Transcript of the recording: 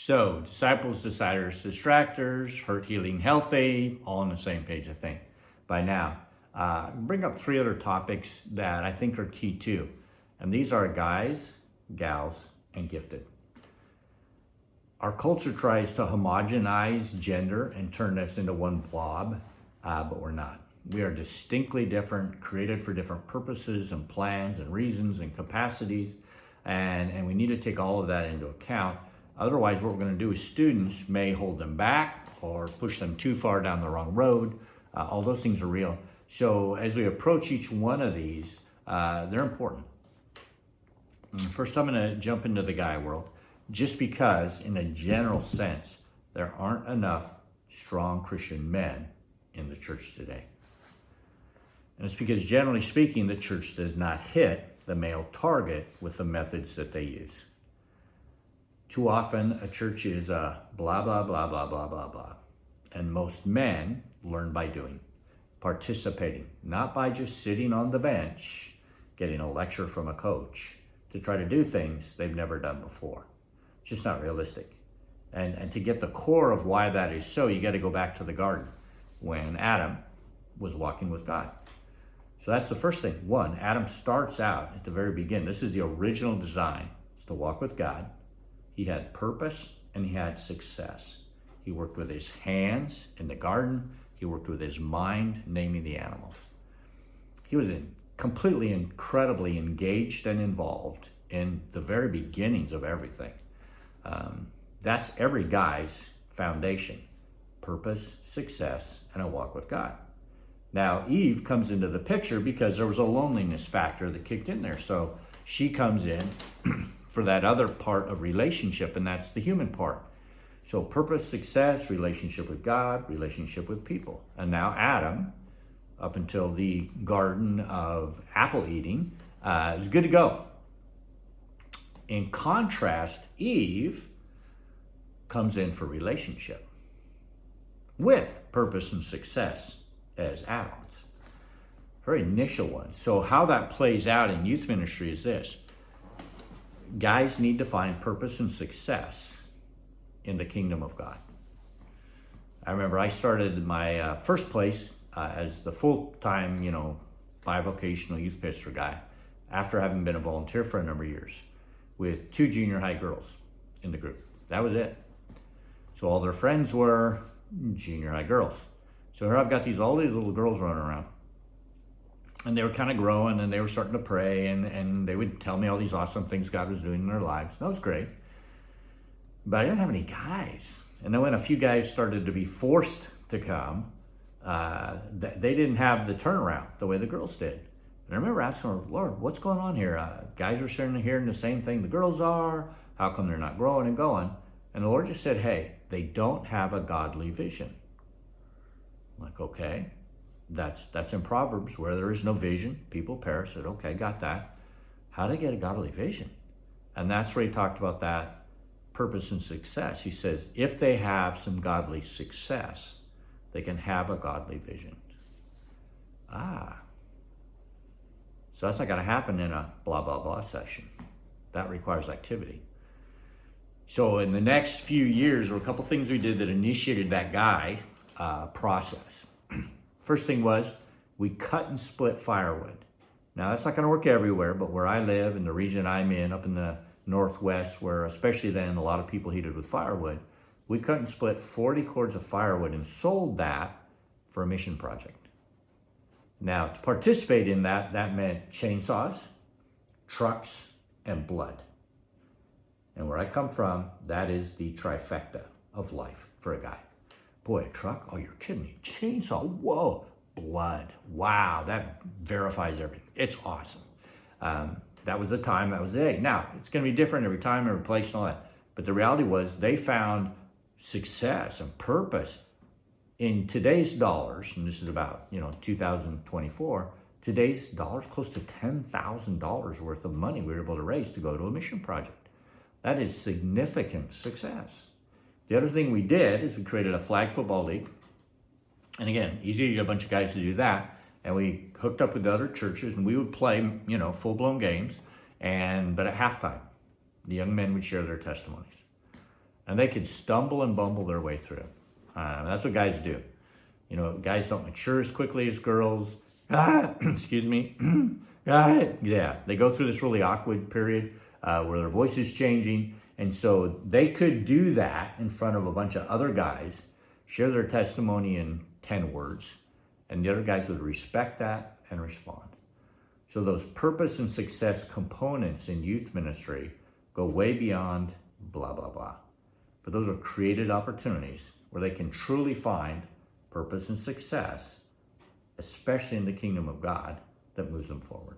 So, disciples, deciders, distractors, hurt, healing, healthy, all on the same page, I think, by now. Bring up three other topics that I think are key too. And these are guys, gals, and gifted. Our culture tries to homogenize gender and turn us into one blob, but we're not. We are distinctly different, created for different purposes and plans and reasons and capacities, and we need to take all of that into account. Otherwise, what we're going to do is students may hold them back or push them too far down the wrong road. All those things are real. So as we approach each one of these, they're important. First, I'm going to jump into the guy world, just because in a general sense, there aren't enough strong Christian men in the church today. And it's because, generally speaking, the church does not hit the male target with the methods that they use. Too often, a church is blah, blah, blah, blah, blah, blah, blah. And most men learn by doing, participating, not by just sitting on the bench, getting a lecture from a coach to try to do things they've never done before. It's just not realistic. And to get the core of why that is so, you got to go back to the garden when Adam was walking with God. So that's the first thing. One, Adam starts out at the very beginning. This is the original design, is to walk with God. He had purpose and he had success. He worked with his hands in the garden. He worked with his mind, naming the animals. He was completely, incredibly engaged and involved in the very beginnings of everything. That's every guy's foundation: purpose, success, and a walk with God. Now, Eve comes into the picture because there was a loneliness factor that kicked in there. So she comes in for that other part of relationship, and that's the human part. So purpose, success, relationship with God, relationship with people. And now Adam, up until the garden of apple eating, is good to go. In contrast, Eve comes in for relationship with purpose and success as add-ons. Her initial one. So how that plays out in youth ministry is this. Guys need to find purpose and success in the kingdom of God. I remember I started my first place as the full-time, bivocational youth pastor guy after having been a volunteer for a number of years with 2 junior high girls in the group. That was it. So all their friends were junior high girls. So here I've got all these little girls running around. And they were kind of growing, and they were starting to pray, and they would tell me all these awesome things God was doing in their lives. That was great. But I didn't have any guys. And then when a few guys started to be forced to come, they didn't have the turnaround the way the girls did. And I remember asking the Lord, what's going on here? Guys are starting to hear the same thing the girls are. How come they're not growing and going? And the Lord just said, hey, they don't have a godly vision. I'm like, okay. That's in Proverbs, where there is no vision, people perish. I said, okay, got that. How to get a godly vision? And that's where he talked about that purpose and success. He says, if they have some godly success, they can have a godly vision. So that's not going to happen in a blah, blah, blah session. That requires activity. So in the next few years, there were a couple things we did that initiated that guy process. First thing was, we cut and split firewood. Now, that's not going to work everywhere, but where I live, in the region I'm in, up in the Northwest, where especially then a lot of people heated with firewood, we cut and split 40 cords of firewood and sold that for a mission project. Now, to participate in that meant chainsaws, trucks, and blood. And where I come from, that is the trifecta of life for a guy. Boy, a truck? Oh, you're kidding me. Chainsaw? Whoa. Blood. Wow, that verifies everything. It's awesome. That was the time, that was the day. Now, it's going to be different every time, every place, and all that. But the reality was they found success and purpose in today's dollars, and this is about 2024, today's dollars, close to $10,000 worth of money we were able to raise to go to a mission project. That is significant success. The other thing we did is we created a flag football league. And again, easy to get a bunch of guys to do that. And we hooked up with the other churches, and we would play, full-blown games. But at halftime, the young men would share their testimonies. and they could stumble and bumble their way through. That's what guys do. You know, guys don't mature as quickly as girls. Excuse me. Yeah, they go through this really awkward period where their voice is changing. And so they could do that in front of a bunch of other guys, share their testimony in 10 words, and the other guys would respect that and respond. So those purpose and success components in youth ministry go way beyond blah, blah, blah. But those are created opportunities where they can truly find purpose and success, especially in the kingdom of God, that moves them forward.